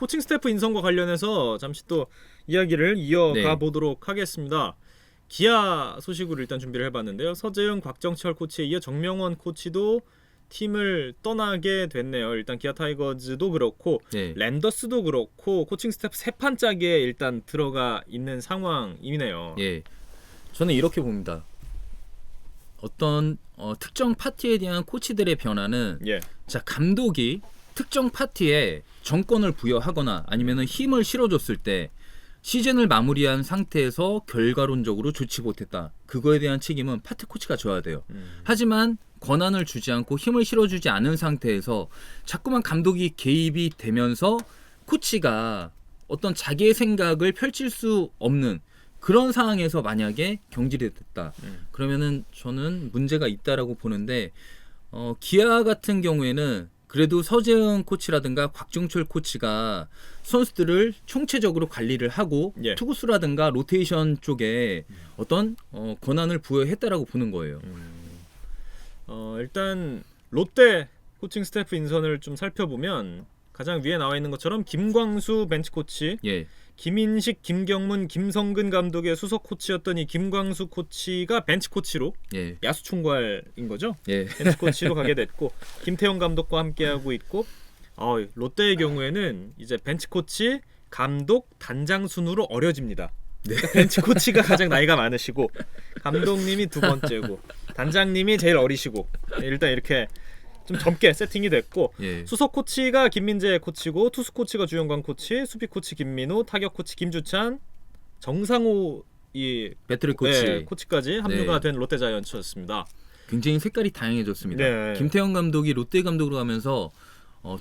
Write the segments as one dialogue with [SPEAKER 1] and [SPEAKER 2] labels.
[SPEAKER 1] 코칭 스태프 인선과 관련해서 잠시 또 이야기를 이어가
[SPEAKER 2] 네.
[SPEAKER 1] 보도록 하겠습니다. 기아 소식으로 일단 준비를 해봤는데요. 서재영, 곽정철 코치에 이어 정명원 코치도 팀을 떠나게 됐네요. 일단 기아 타이거즈도 그렇고
[SPEAKER 2] 네.
[SPEAKER 1] 랜더스도 그렇고 코칭 스태프 세 판짜기에 일단 들어가 있는 상황이네요.
[SPEAKER 2] 예. 저는 이렇게 봅니다. 어떤 특정 파티에 대한 코치들의 변화는
[SPEAKER 1] 예.
[SPEAKER 2] 자, 감독이 특정 파티에 정권을 부여하거나 아니면은 힘을 실어줬을 때 시즌을 마무리한 상태에서 결과론적으로 좋지 못했다. 그거에 대한 책임은 파트 코치가 져야 돼요. 하지만 권한을 주지 않고 힘을 실어주지 않은 상태에서 자꾸만 감독이 개입이 되면서 코치가 어떤 자기의 생각을 펼칠 수 없는 그런 상황에서 만약에 경질이 됐다. 그러면은 저는 문제가 있다라고 보는데 기아 같은 경우에는 그래도 서재영 코치라든가 곽종철 코치가 선수들을 총체적으로 관리를 하고
[SPEAKER 1] 예.
[SPEAKER 2] 투구수라든가 로테이션 쪽에 어떤 권한을 부여했다라고 보는 거예요.
[SPEAKER 1] 일단 롯데 코칭 스태프 인선을 좀 살펴보면 가장 위에 나와 있는 것처럼 김광수 벤치 코치,
[SPEAKER 2] 예,
[SPEAKER 1] 김인식, 김경문, 김성근 감독의 수석 코치였던 이 김광수 코치가 벤치 코치로
[SPEAKER 2] 예,
[SPEAKER 1] 야수 총괄인 거죠.
[SPEAKER 2] 예,
[SPEAKER 1] 벤치 코치로 가게 됐고 김태형 감독과 함께하고 있고 롯데의 경우에는 이제 벤치 코치, 감독, 단장 순으로 어려집니다. 그러니까 벤치 코치가 가장 나이가 많으시고 감독님이 두 번째고 단장님이 제일 어리시고 일단 이렇게 좀 젊게 세팅이 됐고
[SPEAKER 2] 예.
[SPEAKER 1] 수석 코치가 김민재 코치고 투수 코치가 주영광 코치, 수비 코치 김민호, 타격 코치 김주찬, 정상호 이
[SPEAKER 2] 배트리 코치.
[SPEAKER 1] 네, 코치까지 합류가
[SPEAKER 2] 네.
[SPEAKER 1] 된 롯데자이언츠였습니다.
[SPEAKER 2] 굉장히 색깔이 다양해졌습니다.
[SPEAKER 1] 네.
[SPEAKER 2] 김태형 감독이 롯데 감독으로 가면서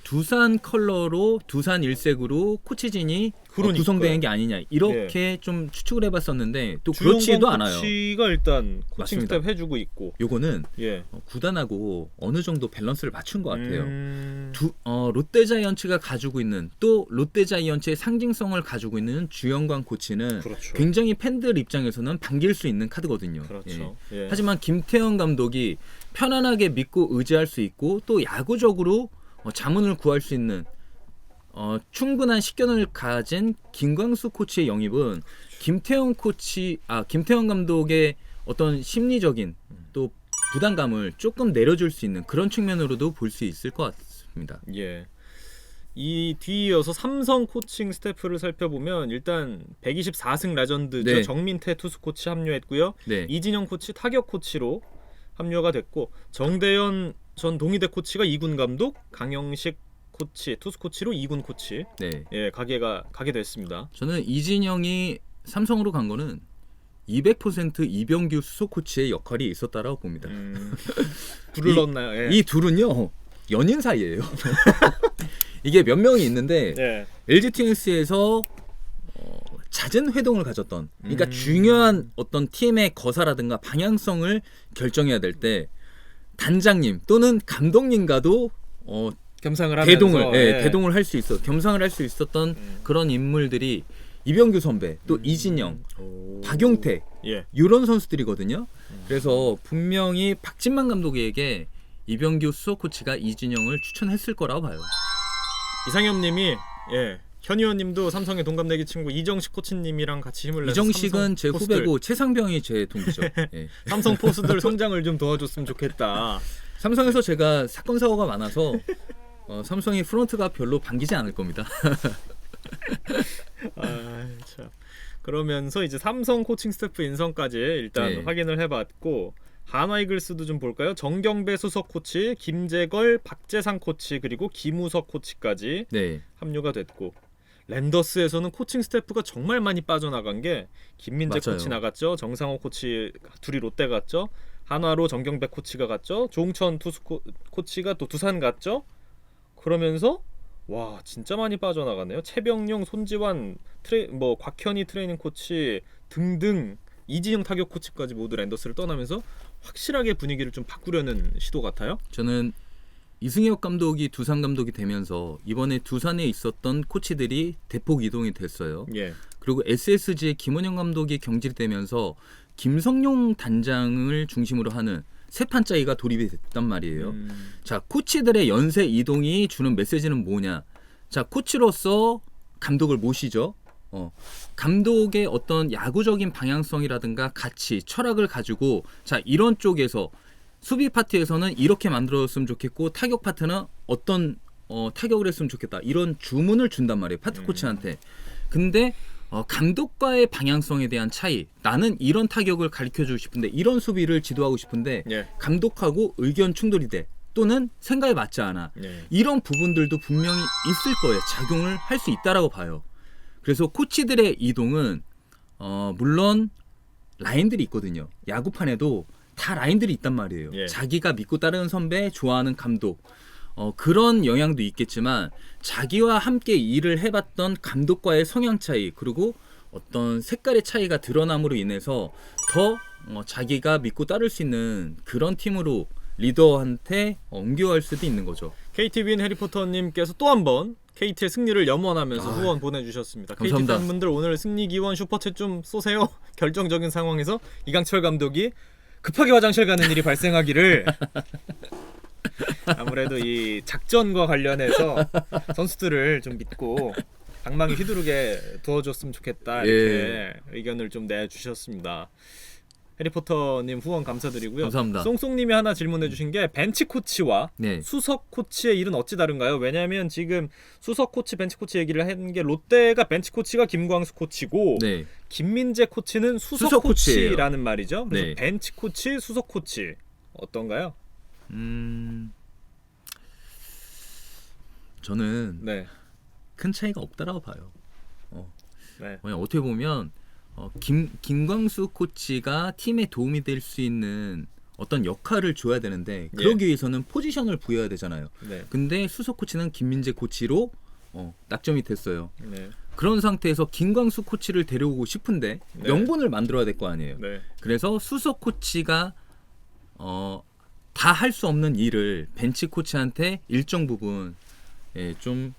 [SPEAKER 2] 두산 컬러로 두산 일색으로 코치진이
[SPEAKER 1] 그러니까요.
[SPEAKER 2] 구성된 게 아니냐 이렇게 좀 추측을 해봤었는데 또 그렇지도
[SPEAKER 1] 주영광
[SPEAKER 2] 않아요.
[SPEAKER 1] 코치가 일단 코칭
[SPEAKER 2] 맞습니다.
[SPEAKER 1] 스텝 해주고 있고
[SPEAKER 2] 요거는
[SPEAKER 1] 예.
[SPEAKER 2] 구단하고 어느 정도 밸런스를 맞춘 것 같아요.
[SPEAKER 1] 음...
[SPEAKER 2] 롯데자이언츠가 가지고 있는 또 롯데자이언츠의 상징성을 가지고 있는 주영광 코치는
[SPEAKER 1] 그렇죠.
[SPEAKER 2] 굉장히 팬들 입장에서는 반길 수 있는 카드거든요.
[SPEAKER 1] 그렇죠.
[SPEAKER 2] 예.
[SPEAKER 1] 예.
[SPEAKER 2] 하지만 김태형 감독이 편안하게 믿고 의지할 수 있고 또 야구적으로 자문을 구할 수 있는 충분한 식견을 가진 김광수 코치의 영입은 김태형 감독의 어떤 심리적인 또 부담감을 조금 내려줄 수 있는 그런 측면으로도 볼 수 있을 것 같습니다.
[SPEAKER 1] 예. 이 뒤이어서 삼성 코칭 스태프를 살펴보면 일단 124승 레전드죠.
[SPEAKER 2] 네.
[SPEAKER 1] 정민태 투수 코치 합류했고요.
[SPEAKER 2] 네,
[SPEAKER 1] 이진영 코치 타격 코치로 합류가 됐고 정대현 전 동의대 코치가 2군 감독, 강영식 코치 투수 코치로 2군 코치
[SPEAKER 2] 네.
[SPEAKER 1] 가게 됐습니다.
[SPEAKER 2] 저는 이진영이 삼성으로 간 거는 200% 이병규 수석 코치의 역할이 있었다라고 봅니다.
[SPEAKER 1] 불을 넣었나요? 예.
[SPEAKER 2] 이 둘은요 연인 사이예요. 이게 몇 명이 있는데
[SPEAKER 1] 예.
[SPEAKER 2] LG 트윈스에서 잦은 회동을 가졌던 그러니까 중요한 어떤 팀의 거사라든가 방향성을 결정해야 될 때 단장님 또는 감독님과도
[SPEAKER 1] 겸상을 하면서
[SPEAKER 2] 대동을 할 수 있어 겸상을 할 수 있었던 그런 인물들이 이병규 선배 또 이진영 박용태
[SPEAKER 1] 예.
[SPEAKER 2] 이런 선수들이거든요. 그래서 분명히 박진만 감독에게 이병규 수석 코치가 이진영을 추천했을 거라고 봐요.
[SPEAKER 1] 이상엽님이 현 의원님도 삼성의 동갑내기 친구 이정식 코치님이랑 같이 힘을 내서
[SPEAKER 2] 이정식은 제
[SPEAKER 1] 포스들,
[SPEAKER 2] 후배고 최상병이 제 동기죠. 예.
[SPEAKER 1] 삼성 포수들 성장을 좀 도와줬으면 좋겠다.
[SPEAKER 2] 삼성에서 제가 사건 사고가 많아서 삼성의 프론트가 별로 반기지 않을 겁니다.
[SPEAKER 1] 참. 그러면서 이제 삼성 코칭 스태프 인선까지 일단
[SPEAKER 2] 네.
[SPEAKER 1] 확인을 해봤고 한화 이글스도 좀 볼까요? 정경배 수석 코치, 김재걸, 박재상 코치 그리고 김우석 코치까지
[SPEAKER 2] 네,
[SPEAKER 1] 합류가 됐고 랜더스에서는 코칭 스태프가 정말 많이 빠져나간 게 김민재
[SPEAKER 2] 맞아요.
[SPEAKER 1] 코치 나갔죠. 정상호 코치 둘이 롯데 갔죠. 한화로 정경배 코치가 갔죠. 조홍천 투수 코치가 또 두산 갔죠. 그러면서 와 진짜 많이 빠져나갔네요. 최병용, 손지환, 곽현희 트레이닝 코치 등등 이진영 타격 코치까지 모두 랜더스를 떠나면서 확실하게 분위기를 좀 바꾸려는 시도 같아요.
[SPEAKER 2] 저는 이승엽 감독이 두산 감독이 되면서 이번에 두산에 있었던 코치들이 대폭 이동이 됐어요.
[SPEAKER 1] 예.
[SPEAKER 2] 그리고 SSG의 김원영 감독이 경질되면서 김성용 단장을 중심으로 하는 세 판짜기가 돌입이 됐단 말이에요. 자, 코치들의 연쇄 이동이 주는 메시지는 뭐냐? 자, 코치로서 감독을 모시죠. 감독의 어떤 야구적인 방향성이라든가 가치, 철학을 가지고 자 이런 쪽에서 수비 파트에서는 이렇게 만들었으면 좋겠고 타격 파트는 어떤 타격을 했으면 좋겠다 이런 주문을 준단 말이에요 파트 코치한테. 근데 감독과의 방향성에 대한 차이, 나는 이런 타격을 가르쳐주고 싶은데 이런 수비를 지도하고 싶은데
[SPEAKER 1] 예.
[SPEAKER 2] 감독하고 의견 충돌이 돼 또는 생각에 맞지 않아.
[SPEAKER 1] 예.
[SPEAKER 2] 이런 부분들도 분명히 있을 거예요. 작용을 할 수 있다라고 봐요. 그래서 코치들의 이동은 물론 라인들이 있거든요. 야구판에도 다 라인들이 있단 말이에요.
[SPEAKER 1] 예.
[SPEAKER 2] 자기가 믿고 따르는 선배, 좋아하는 감독 그런 영향도 있겠지만 자기와 함께 일을 해봤던 감독과의 성향 차이 그리고 어떤 색깔의 차이가 드러남으로 인해서 더 자기가 믿고 따를 수 있는 그런 팀으로 리더한테 옮겨갈 수도 있는 거죠.
[SPEAKER 1] KTV인 해리포터님께서 또 한 번 KT의 승리를 염원하면서 후원 보내주셨습니다.
[SPEAKER 2] 감사합니다.
[SPEAKER 1] KT 팬분들 오늘 승리 기원 슈퍼챗 좀 쏘세요. 결정적인 상황에서 이강철 감독이 급하게 화장실 가는 일이 발생하기를. 아무래도 이 작전과 관련해서 선수들을 좀 믿고 방망이 휘두르게 두어줬으면 좋겠다 이렇게 의견을 좀 내주셨습니다. 해리포터님 후원 감사드리고요.
[SPEAKER 2] 감사합니다.
[SPEAKER 1] 송송님이 하나 질문해주신 게 벤치 코치와
[SPEAKER 2] 네.
[SPEAKER 1] 수석 코치의 일은 어찌 다른가요? 왜냐하면 지금 수석 코치, 벤치 코치 얘기를 한 게 롯데가 벤치 코치가 김광수 코치고
[SPEAKER 2] 네.
[SPEAKER 1] 김민재 코치는 수석
[SPEAKER 2] 수석 코치예요.
[SPEAKER 1] 코치라는 말이죠. 그래서
[SPEAKER 2] 네.
[SPEAKER 1] 벤치 코치, 수석 코치 어떤가요?
[SPEAKER 2] 저는
[SPEAKER 1] 네,
[SPEAKER 2] 큰 차이가 없다라고 봐요.
[SPEAKER 1] 네,
[SPEAKER 2] 왜냐 어떻게 보면 김광수 코치가 팀에 도움이 될 수 있는 어떤 역할을 줘야 되는데 그러기 위해서는 포지션을 부여해야 되잖아요.
[SPEAKER 1] 네,
[SPEAKER 2] 근데 수석 코치는 김민재 코치로 낙점이 됐어요.
[SPEAKER 1] 네,
[SPEAKER 2] 그런 상태에서 김광수 코치를 데려오고 싶은데
[SPEAKER 1] 네.
[SPEAKER 2] 명분을 만들어야 될 거 아니에요.
[SPEAKER 1] 네.
[SPEAKER 2] 그래서 수석 코치가 다 할 수 없는 일을 벤치 코치한테 일정 부분 좀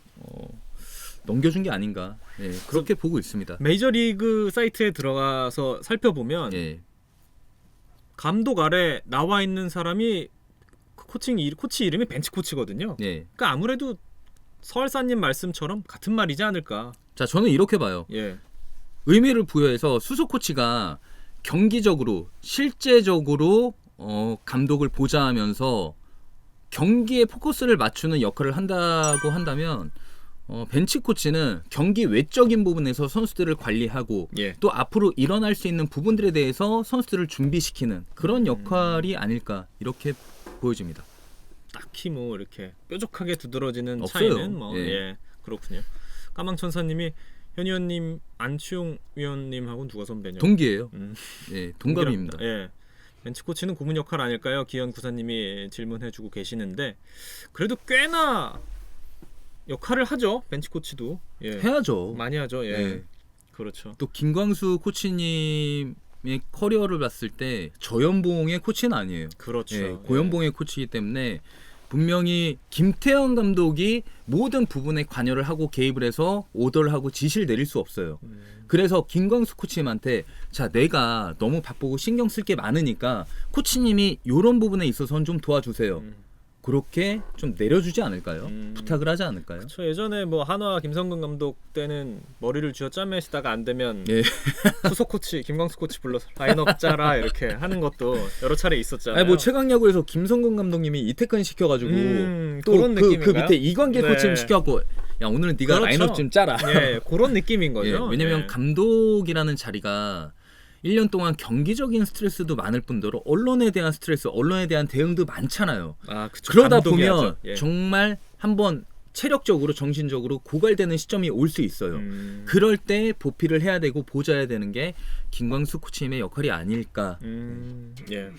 [SPEAKER 2] 넘겨준 게 아닌가 그렇게 보고 있습니다.
[SPEAKER 1] 메이저리그 사이트에 들어가서 살펴보면
[SPEAKER 2] 예.
[SPEAKER 1] 감독 아래 나와 있는 사람이 코치 이름이 벤치 코치거든요.
[SPEAKER 2] 예.
[SPEAKER 1] 그러니까 아무래도 서울사님 말씀처럼 같은 말이지 않을까.
[SPEAKER 2] 자, 저는 이렇게 봐요.
[SPEAKER 1] 예,
[SPEAKER 2] 의미를 부여해서 수석 코치가 경기적으로 실제적으로 감독을 보좌하면서 경기에 포커스를 맞추는 역할을 한다고 한다면 벤치 코치는 경기 외적인 부분에서 선수들을 관리하고
[SPEAKER 1] 예.
[SPEAKER 2] 또 앞으로 일어날 수 있는 부분들에 대해서 선수들을 준비시키는 그런 역할이 아닐까 이렇게 보여집니다.
[SPEAKER 1] 딱히 뭐 이렇게 뾰족하게 두드러지는
[SPEAKER 2] 없어요.
[SPEAKER 1] 차이는 뭐
[SPEAKER 2] 예.
[SPEAKER 1] 그렇군요. 까망천사님이 현 의원님, 안치용 위원님하고는 누가 선배냐?
[SPEAKER 2] 동기예요.
[SPEAKER 1] 음.
[SPEAKER 2] 예, 동갑입니다.
[SPEAKER 1] 예. 벤치 코치는 고문 역할 아닐까요? 기현 구사님이 질문해주고 계시는데 그래도 꽤나 역할을 하죠. 벤치 코치도. 예.
[SPEAKER 2] 해야죠.
[SPEAKER 1] 많이 하죠. 예.
[SPEAKER 2] 예.
[SPEAKER 1] 그렇죠.
[SPEAKER 2] 또 김광수 코치님의 커리어를 봤을 때 저연봉의 코치는 아니에요.
[SPEAKER 1] 그렇죠.
[SPEAKER 2] 예, 고연봉의 코치이기 때문에 분명히 김태형 감독이 모든 부분에 관여를 하고 개입을 해서 오더를 하고 지시를 내릴 수 없어요. 그래서 김광수 코치님한테 자 내가 너무 바쁘고 신경 쓸 게 많으니까 코치님이 이런 부분에 있어서는 좀 도와주세요. 그렇게 좀 내려주지 않을까요? 부탁을 하지 않을까요?
[SPEAKER 1] 저 예전에 뭐 한화 김성근 감독 때는 머리를 쥐어 짜매시다가 안 되면
[SPEAKER 2] 예.
[SPEAKER 1] 수석 코치 김광수 코치 불러서 라인업 짜라 이렇게 하는 것도 여러 차례 있었잖아요.
[SPEAKER 2] 아니 뭐 최강야구에서 김성근 감독님이 이태근 시켜가지고 또
[SPEAKER 1] 그런
[SPEAKER 2] 그
[SPEAKER 1] 느낌인가요?
[SPEAKER 2] 밑에 이광계
[SPEAKER 1] 네.
[SPEAKER 2] 코치님 시켜갖고 야 오늘은 네가
[SPEAKER 1] 그렇죠.
[SPEAKER 2] 라인업 좀 짜라.
[SPEAKER 1] 예, 그런 느낌인 거죠.
[SPEAKER 2] 예, 왜냐면
[SPEAKER 1] 예.
[SPEAKER 2] 감독이라는 자리가 1년 동안 경기적인 스트레스도 많을 뿐더러 언론에 대한 스트레스, 언론에 대한 대응도 많잖아요.
[SPEAKER 1] 아, 그쵸.
[SPEAKER 2] 그러다
[SPEAKER 1] 감독이
[SPEAKER 2] 보면
[SPEAKER 1] 하죠. 예.
[SPEAKER 2] 정말 한번 체력적으로 정신적으로 고갈되는 시점이 올 수 있어요. 그럴 때 보필을 해야 되고 보좌해야 되는 게 김광수 코치님의 역할이 아닐까.
[SPEAKER 1] 예.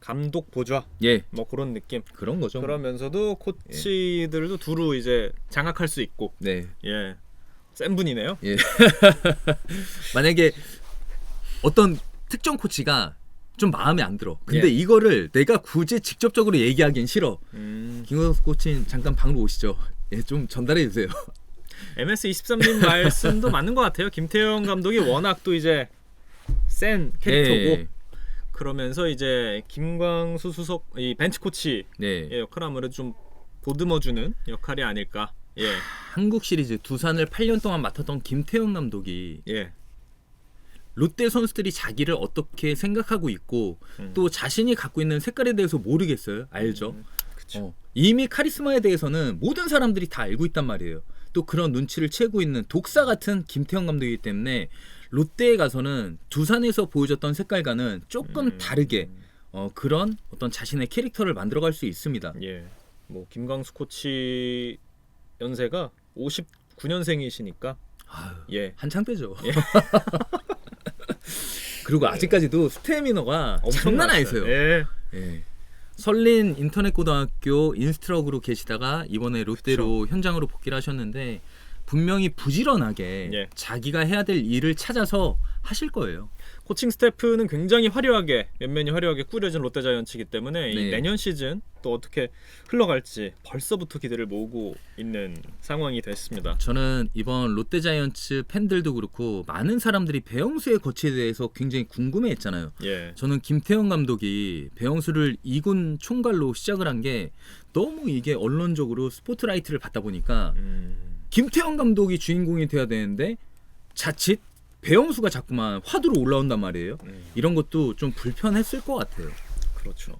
[SPEAKER 1] 감독 보좌
[SPEAKER 2] 예,
[SPEAKER 1] 뭐 그런 느낌.
[SPEAKER 2] 그런 거죠.
[SPEAKER 1] 그러면서도 코치들도 두루 이제 장악할 수 있고.
[SPEAKER 2] 네.
[SPEAKER 1] 예. 센 분이네요.
[SPEAKER 2] 예. 만약에 어떤 특정 코치가 좀 마음에 안 들어. 근데
[SPEAKER 1] 예.
[SPEAKER 2] 이거를 내가 굳이 직접적으로 얘기하기는 싫어. 김광수 코치 잠깐 방으로 오시죠. 예, 좀 전달해 주세요.
[SPEAKER 1] MS23님 말씀도 맞는 것 같아요. 김태형 감독이 워낙 또 이제 센 캐릭터고
[SPEAKER 2] 네.
[SPEAKER 1] 그러면서 이제 김광수 수석 이 벤치 코치의
[SPEAKER 2] 네.
[SPEAKER 1] 역할 아무래도 좀 보듬어주는 역할이 아닐까. 예.
[SPEAKER 2] 한국 시리즈 두산을 8년 동안 맡았던 김태형 감독이
[SPEAKER 1] 예.
[SPEAKER 2] 롯데 선수들이 자기를 어떻게 생각하고 있고 또 자신이 갖고 있는 색깔에 대해서 모르겠어요. 알죠?
[SPEAKER 1] 그쵸.
[SPEAKER 2] 이미 카리스마에 대해서는 모든 사람들이 다 알고 있단 말이에요. 또 그런 눈치를 채고 있는 독사 같은 김태형 감독이기 때문에 롯데에 가서는 두산에서 보여줬던 색깔과는 조금 다르게 그런 어떤 자신의 캐릭터를 만들어갈 수 있습니다.
[SPEAKER 1] 예. 뭐 김광수 코치 연세가 59년생이시니까
[SPEAKER 2] 아유,
[SPEAKER 1] 예.
[SPEAKER 2] 한창 때죠. 그리고 아직까지도 스태미너가 장난 아니세요.
[SPEAKER 1] 예.
[SPEAKER 2] 예. 설린 인터넷고등학교 인스트럭으로 계시다가 이번에 롯데로 현장으로 복귀를 하셨는데 분명히 부지런하게
[SPEAKER 1] 예.
[SPEAKER 2] 자기가 해야 될 일을 찾아서 하실 거예요.
[SPEAKER 1] 코칭 스태프는 굉장히 화려하게 면면이 화려하게 꾸려진 롯데자이언츠이기 때문에 이
[SPEAKER 2] 네.
[SPEAKER 1] 내년 시즌 또 어떻게 흘러갈지 벌써부터 기대를 모으고 있는 상황이 됐습니다.
[SPEAKER 2] 저는 이번 롯데자이언츠 팬들도 그렇고 많은 사람들이 배영수의 거치에 대해서 굉장히 궁금해했잖아요.
[SPEAKER 1] 예.
[SPEAKER 2] 저는 김태형 감독이 배영수를 2군 총괄로 시작을 한 게 너무 이게 언론적으로 스포트라이트를 받다 보니까 김태형 감독이 주인공이 돼야 되는데 자칫 배영수가 자꾸만 화두로 올라온단 말이에요. 이런 것도 좀 불편했을 것 같아요.
[SPEAKER 1] 그렇죠.